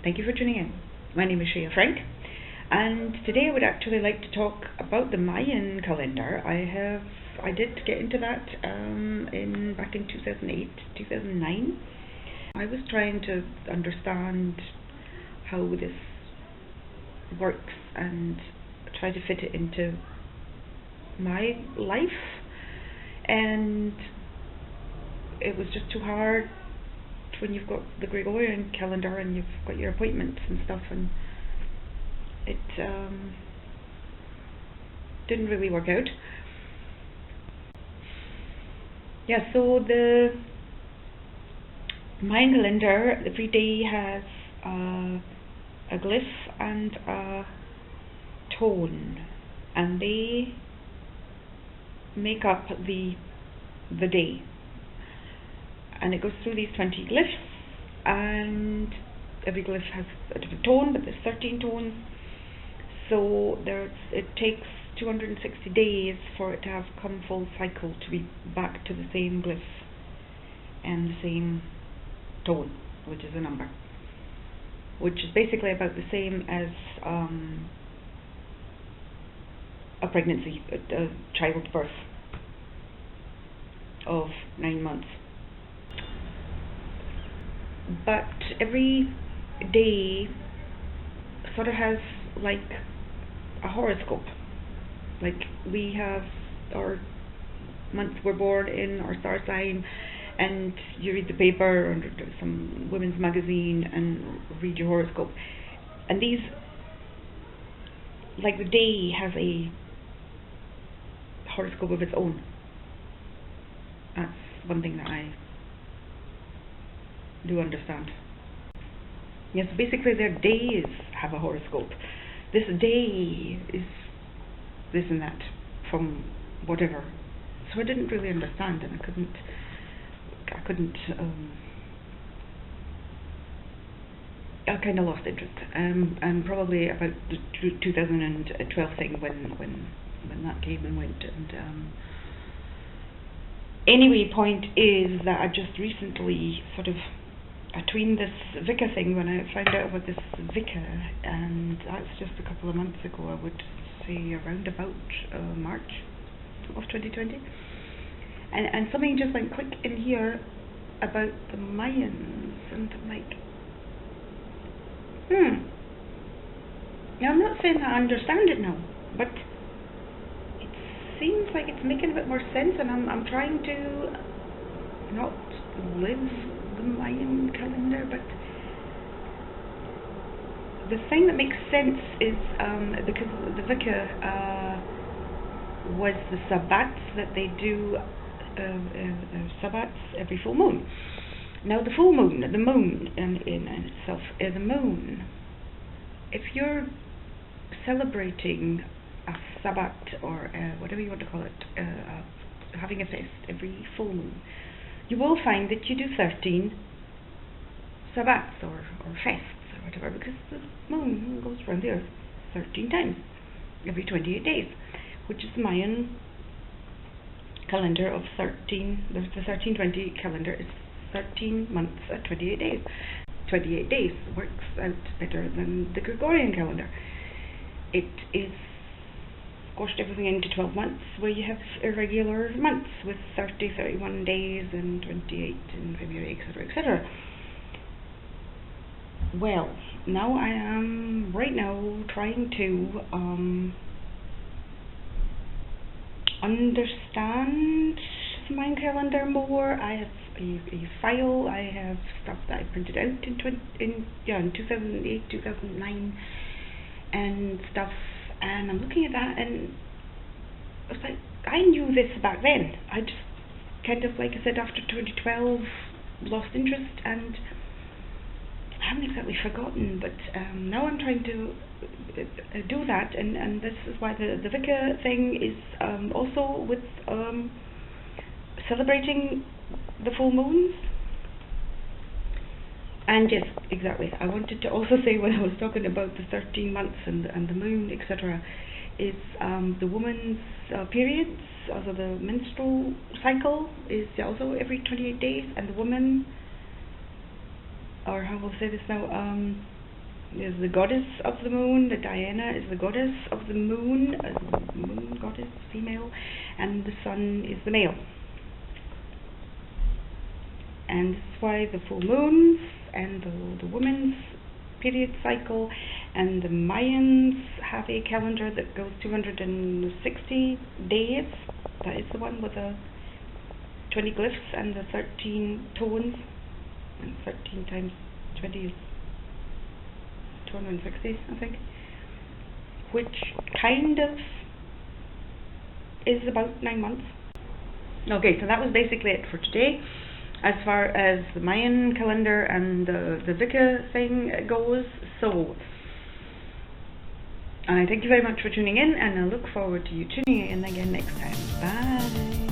Thank you for tuning in. My name is Shea Frank, and today I would actually like to talk about the Mayan calendar. I did get into that back in 2008, 2009. I was trying to understand how this works and try to fit it into my life, and it was just too hard when you've got the Gregorian calendar and you've got your appointments and stuff, and it didn't really work out. Yeah, so the Mayan calendar, every day has a glyph and a tone, and they make up the day. And it goes through these 20 glyphs, and every glyph has a different tone, but there's 13 tones. So it takes 260 days for it to have come full cycle to be back to the same glyph and the same tone, which is a number, which is basically about the same as a pregnancy, a childbirth of 9 months. But every day sort of has like a horoscope. Like we have our month we're born in, our star sign, and you read the paper or some women's magazine and read your horoscope. And these, like the day has a horoscope of its own. That's one thing that I do understand. Yes, basically their days have a horoscope. This day is this and that from whatever. So I didn't really understand, and I kind of lost interest. And probably about the 2012 thing when that came and went. And anyway, point is that I just recently I tweened this Vika thing when I found out about this Vika, and that's just a couple of months ago. I would say around about March of 2020, and something just went click in here about the Mayans, and I'm like, Now I'm not saying that I understand it now, but it seems like it's making a bit more sense, and I'm trying to not live the Mayan calendar, but the thing that makes sense is because the Vika was the sabbats that they do, sabbats every full moon. Now the full moon, the moon in itself, the moon, if you're celebrating a sabbat or whatever you want to call it, having a fest every full moon, you will find that you do 13 sabbats or fests or whatever, because the moon goes around the earth 13 times every 28 days, which is the Mayan calendar of 13. The 1320 calendar is 13 months at 28 days. 28 days works out better than the Gregorian calendar. It is squashed everything into 12 months, where you have irregular months with 30, 31 days and 28 in February, etc., etc. Well, now I am right now trying to understand the Mayan calendar more. I have a file. I have stuff that I printed out in 2008, 2009, and stuff. And I'm looking at that, and I was like, I knew this back then. I just kind of, like I said, after 2012, lost interest, and I haven't exactly forgotten, but now I'm trying to do that, and this is why the Vika thing is also with celebrating the full moons. And yes, exactly. I wanted to also say, when I was talking about the 13 months and the moon, etc., is the woman's periods, also the menstrual cycle, is also every 28 days, and the woman, or how will I say this now, is the goddess of the moon. The Diana is the goddess of the moon, moon goddess, female, and the sun is the male. And this is why the full moons and the woman's period cycle, and the Mayans have a calendar that goes 260 days. That is the one with the 20 glyphs and the 13 tones, and 13 times 20 is 260, I think, which kind of is about 9 months. Okay, so that was basically it for today. As far as the Mayan calendar and the Wicca thing goes. So, I thank you very much for tuning in, and I look forward to you tuning in again next time. Bye!